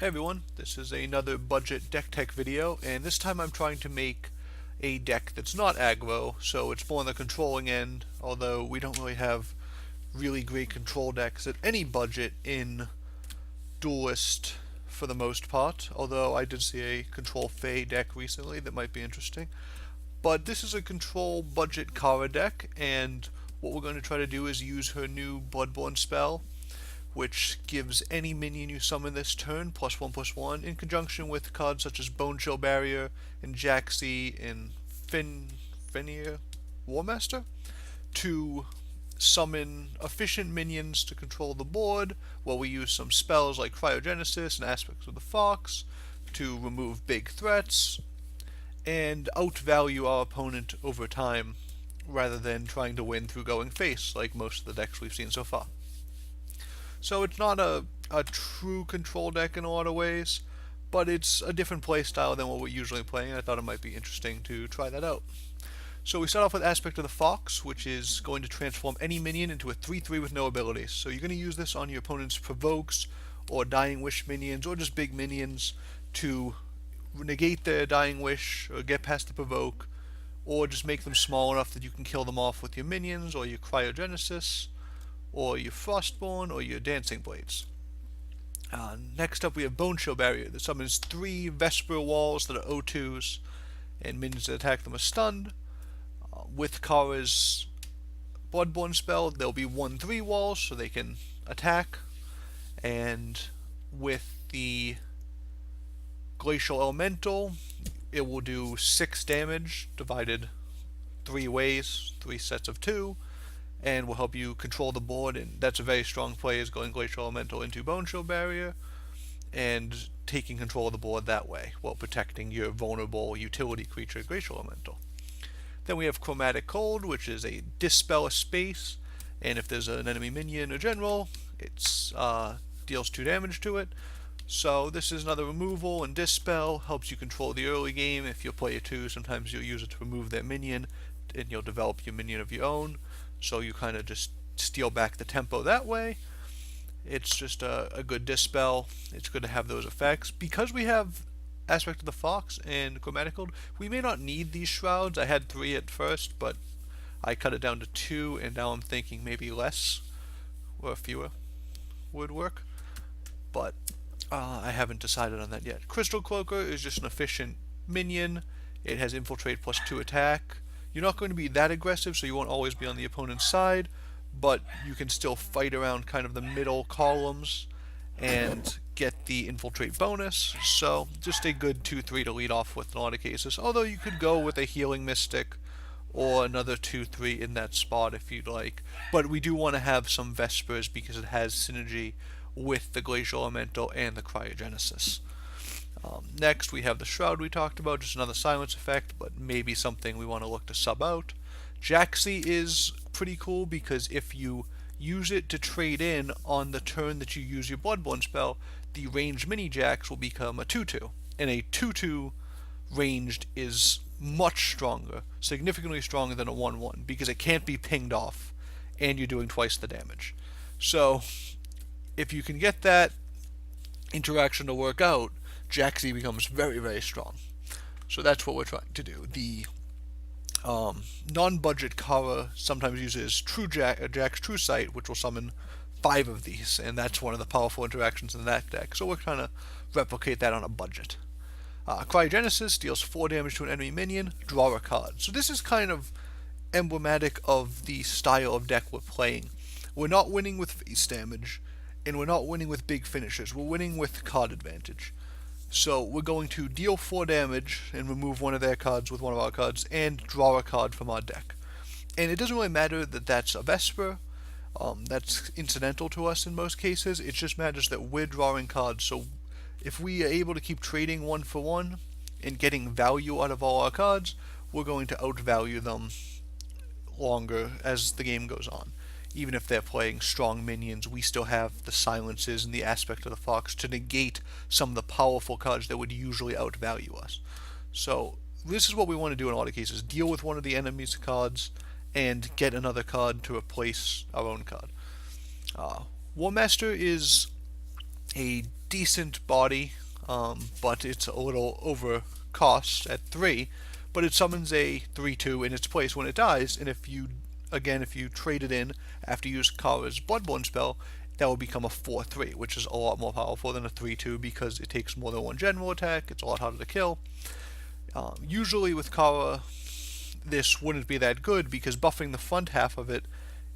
Hey everyone, this is another budget deck tech video, and this time I'm trying to make a deck that's not aggro, so it's more on the controlling end, although we don't really have really great control decks at any budget in Duelist for the most part, although I did see a control Fey deck recently that might be interesting. But this is a control budget Kara deck, and what we're going to try to do is use her new Bloodborne spell, which gives any minion you summon this turn +1/+1 in conjunction with cards such as Bone Chill Barrier and Jaxi and Fenrir Warmaster to summon efficient minions to control the board, while we use some spells like Cryogenesis and Aspects of the Fox to remove big threats and outvalue our opponent over time rather than trying to win through going face like most of the decks we've seen so far. So it's not a true control deck in a lot of ways, but it's a different play style than what we're usually playing. I thought it might be interesting to try that out. So we start off with Aspect of the Fox, which is going to transform any minion into a 3/3 with no abilities. So you're going to use this on your opponent's Provokes or Dying Wish minions or just big minions to negate their Dying Wish or get past the Provoke, or just make them small enough that you can kill them off with your minions or your Cryogenesis or your Frostborn or your Dancing Blades. Next up we have Bone Chill Barrier that summons 3 Vespyr walls that are O2s, and minions that attack them are stunned. With Kara's Bloodborne spell, there'll be 1/3 walls so they can attack, and with the Glacial Elemental, it will do 6 damage divided 3 ways, 3 sets of 2, and will help you control the board, and that's a very strong play, is going Glacial Elemental into Bone Chill Barrier and taking control of the board that way while protecting your vulnerable utility creature Glacial Elemental. Then we have Chromatic Cold, which is a Dispel a space, and if there's an enemy minion or general, it deals 2 damage to it. So this is another removal, and Dispel helps you control the early game. If you play a 2, sometimes you'll use it to remove that minion, and you'll develop your minion of your own. So you kind of just steal back the tempo that way. It's just a good Dispel. It's good to have those effects. Because we have Aspect of the Fox and Chromatic Gold, we may not need these Shrouds. I had 3 at first, but I cut it down to 2, and now I'm thinking maybe less or fewer would work. But I haven't decided on that yet. Crystal Cloaker is just an efficient minion. It has Infiltrate +2 attack. You're not going to be that aggressive, so you won't always be on the opponent's side, but you can still fight around kind of the middle columns and get the Infiltrate bonus. So just a good 2/3 to lead off with in a lot of cases. Although you could go with a Healing Mystic or another 2/3 in that spot if you'd like. But we do want to have some Vespers because it has synergy with the Glacial Elemental and the Cryogenesis. Next, we have the Shroud we talked about, just another silence effect, but maybe something we want to look to sub out. Jaxi is pretty cool because if you use it to trade in on the turn that you use your Bloodborne spell, the ranged mini Jax will become a 2/2. And a 2/2 ranged is much stronger, significantly stronger than a 1/1, because it can't be pinged off, and you're doing twice the damage. So, if you can get that interaction to work out, Jaxi becomes very, very strong. So that's what we're trying to do. The non-budget Kara sometimes uses Jax True Sight, which will summon 5 of these, and that's one of the powerful interactions in that deck. So we're trying to replicate that on a budget. Cryogenesis deals 4 damage to an enemy minion, draw a card. So this is kind of emblematic of the style of deck we're playing. We're not winning with face damage, and we're not winning with big finishes. We're winning with card advantage. So we're going to deal 4 damage and remove one of their cards with one of our cards and draw a card from our deck. And it doesn't really matter that that's a Vespyr. That's incidental to us in most cases. It just matters that we're drawing cards. So if we are able to keep trading 1 for 1 and getting value out of all our cards, we're going to outvalue them longer as the game goes on. Even if they're playing strong minions, we still have the silences and the Aspect of the Fox to negate some of the powerful cards that would usually outvalue us. So this is what we want to do in a lot of cases. Deal with one of the enemy's cards and get another card to replace our own card. Warmaster is a decent body, but it's a little over cost at 3. But it summons a 3/2 in its place when it dies, and if you trade it in after you use Kara's Bloodborne spell, that will become a 4/3, which is a lot more powerful than a 3/2 because it takes more than one general attack. It's a lot harder to kill. Usually with Kara, this wouldn't be that good because buffing the front half of it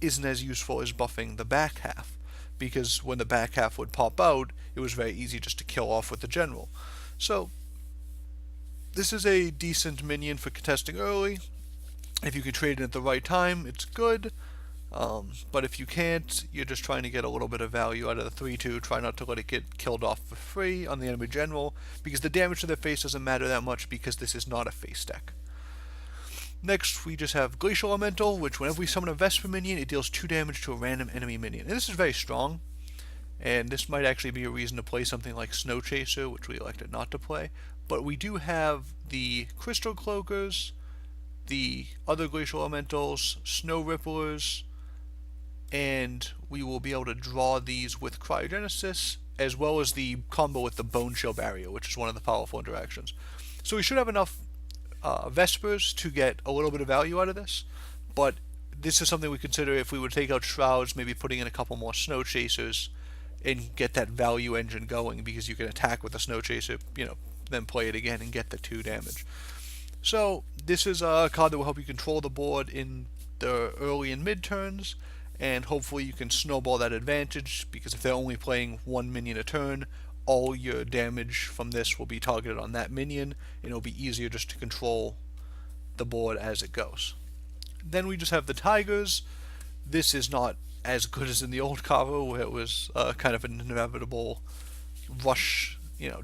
isn't as useful as buffing the back half, because when the back half would pop out, it was very easy just to kill off with the general. So this is a decent minion for contesting early. If you can trade it at the right time, it's good. But if you can't, you're just trying to get a little bit of value out of the 3/2. Try not to let it get killed off for free on the enemy general, because the damage to their face doesn't matter that much because this is not a face deck. Next, we just have Glacial Elemental, which whenever we summon a Vespyr minion, it deals 2 damage to a random enemy minion. And this is very strong, and this might actually be a reason to play something like Snow Chaser, which we elected not to play. But we do have the Crystal Cloakers, the other Glacial Elementals, Snow Ripplers, and we will be able to draw these with Cryogenesis, as well as the combo with the Bone Chill Barrier, which is one of the powerful interactions. So we should have enough Vespers to get a little bit of value out of this, but this is something we consider if we would take out Shrouds, maybe putting in a couple more Snow Chasers, and get that value engine going, because you can attack with a Snow Chaser, then play it again and get the 2 damage. So this is a card that will help you control the board in the early and mid turns, and hopefully you can snowball that advantage, because if they're only playing 1 minion a turn, all your damage from this will be targeted on that minion, and it'll be easier just to control the board as it goes. Then we just have the Tigers. This is not as good as in the old Kara, where it was kind of an inevitable rush,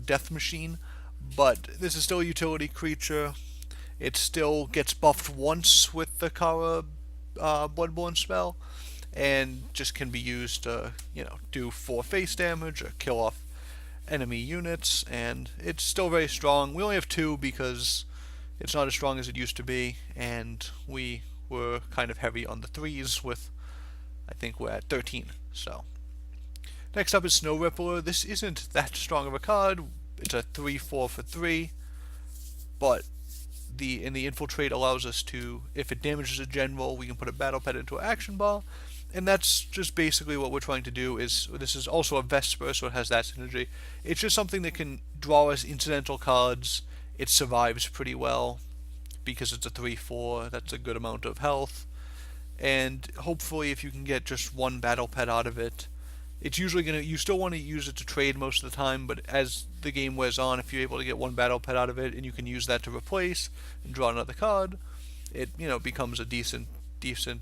death machine, but this is still a utility creature. It still gets buffed once with the Kara Bloodborne spell, and just can be used to, do 4 face damage or kill off enemy units, and it's still very strong. We only have 2 because it's not as strong as it used to be, and we were kind of heavy on the 3s with, I think we're at 13. So next up is Snow Rippler. This isn't that strong of a card. It's a 3/4 for 3, but the Infiltrate allows us to, if it damages a general, we can put a Battle Pet into an action ball. And that's just basically what we're trying to do. This is also a Vespyr, so it has that synergy. It's just something that can draw us incidental cards. It survives pretty well because it's a 3/4. That's a good amount of health. And hopefully if you can get just 1 Battle Pet out of it, it's usually you still want to use it to trade most of the time, but as the game wears on, if you're able to get 1 Battle Pet out of it and you can use that to replace and draw another card, it becomes a decent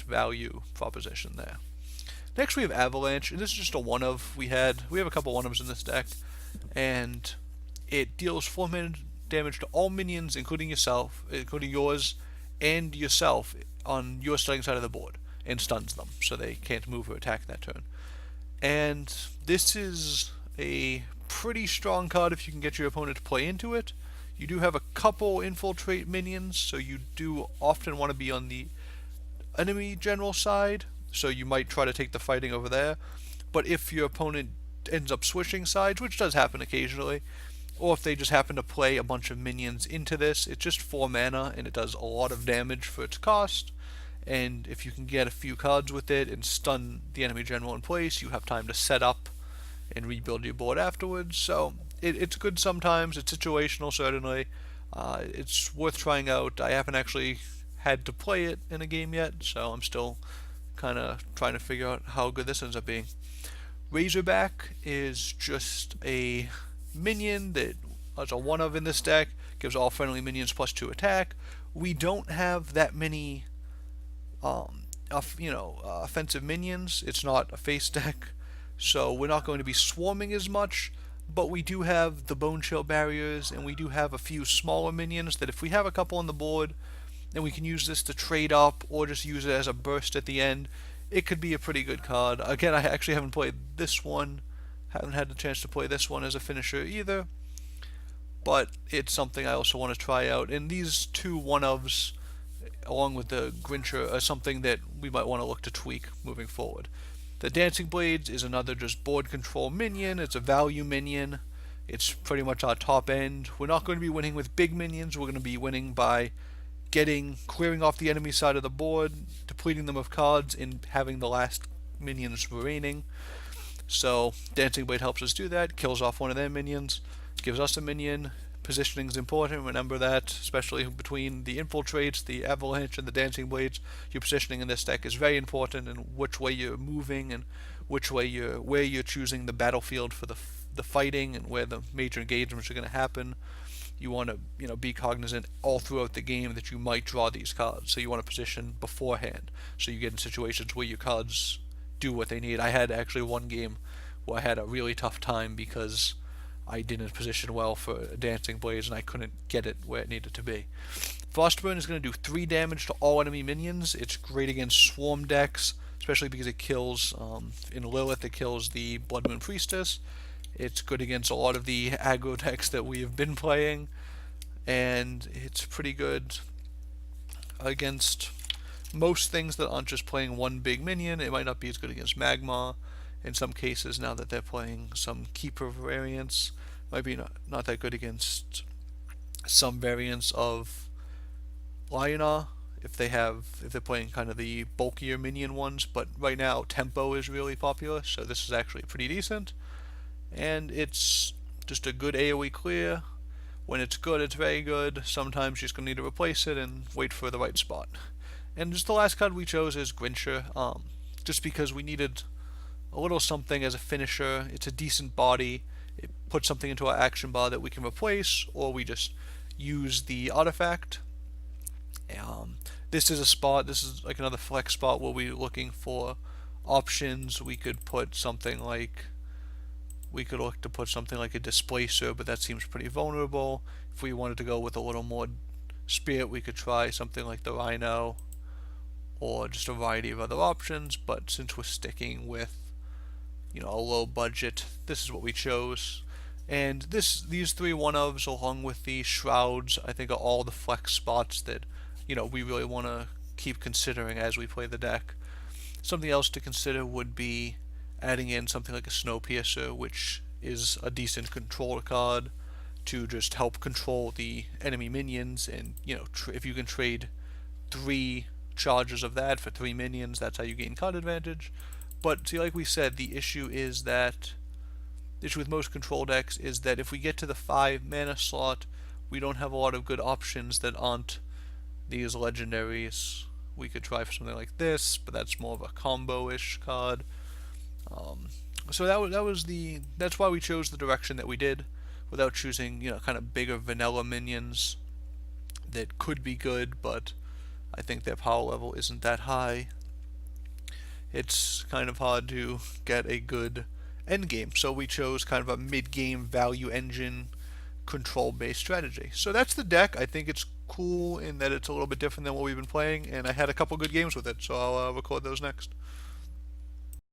value proposition there. Next we have Avalanche, and this is just a one-of. We have a couple one-ofs in this deck, and it deals 4 damage to all minions, including yours and yourself on your starting side of the board, and stuns them, so they can't move or attack that turn. And this is a pretty strong card if you can get your opponent to play into it. You do have a couple Infiltrate minions, so you do often want to be on the enemy general side, so you might try to take the fighting over there. But if your opponent ends up switching sides, which does happen occasionally, or if they just happen to play a bunch of minions into this, it's just 4 mana and it does a lot of damage for its cost. And if you can get a few cards with it and stun the enemy general in place, you have time to set up and rebuild your board afterwards. So it's good sometimes. It's situational, certainly. It's worth trying out. I haven't actually had to play it in a game yet, so I'm still kind of trying to figure out how good this ends up being. Razorback is just a minion that is a one-of in this deck, gives all friendly minions +2 attack. We don't have that many offensive minions. It's not a face deck, so we're not going to be swarming as much, but we do have the Bone Chill Barriers, and we do have a few smaller minions that if we have a couple on the board, and we can use this to trade up or just use it as a burst at the end, it could be a pretty good card. Again, I actually haven't played this one, haven't had the chance to play this one as a finisher either, but it's something I also want to try out. And these 2 one-ofs, along with the Grincher, are something that we might want to look to tweak moving forward. The Dancing Blades is another just board control minion. It's a value minion. It's pretty much our top end. We're not going to be winning with big minions. We're going to be winning by clearing off the enemy side of the board, depleting them of cards, and having the last minions remaining. So Dancing Blade helps us do that, kills off one of their minions, gives us a minion. Positioning is important, remember that, especially between the Infiltrates, the Avalanche, and the Dancing Blades. Your positioning in this deck is very important, and which way you're moving, and where you're choosing the battlefield for the fighting, and where the major engagements are going to happen. You want to be cognizant all throughout the game that you might draw these cards. So you want to position beforehand, so you get in situations where your cards do what they need. I had actually one game where I had a really tough time because I didn't position well for Dancing Blades and I couldn't get it where it needed to be. Frostburn is going to do 3 damage to all enemy minions. It's great against swarm decks, especially because it kills, in Lilith, it kills the Blood Moon Priestess. It's good against a lot of the aggro decks that we have been playing, and it's pretty good against most things that aren't just playing one big minion. It might not be as good against Magma in some cases now that they're playing some Keeper variants. Might be not that good against some variants of Lionar if they're playing kind of the bulkier minion ones, but right now Tempo is really popular, so this is actually pretty decent. And it's just a good AoE clear. When it's good, it's very good. Sometimes you're just going to need to replace it and wait for the right spot. And just the last card we chose is Grincher, just because we needed a little something as a finisher. It's a decent body. It puts something into our action bar that we can replace, or we just use the artifact. This is a spot, this is like another flex spot where we're looking for options. We could look to put something like a Displacer, but that seems pretty vulnerable. If we wanted to go with a little more spirit, we could try something like the Rhino, or just a variety of other options, but since we're sticking with a low budget, this is what we chose. And these 3 one-ofs along with the Shrouds, I think, are all the flex spots that we really want to keep considering as we play the deck. Something else to consider would be adding in something like a Snowpiercer, which is a decent control card to just help control the enemy minions. And if you can trade 3 charges of that for 3 minions, that's how you gain card advantage. But see, like we said, the issue with most control decks is that if we get to the 5 mana slot, we don't have a lot of good options that aren't these legendaries. We could try for something like this, but that's more of a combo-ish card. So that's why we chose the direction that we did, without choosing kind of bigger vanilla minions that could be good, but I think their power level isn't that high. It's kind of hard to get a good endgame, so we chose kind of a mid-game value engine control-based strategy. So that's the deck. I think it's cool in that it's a little bit different than what we've been playing, and I had a couple good games with it, so I'll record those next.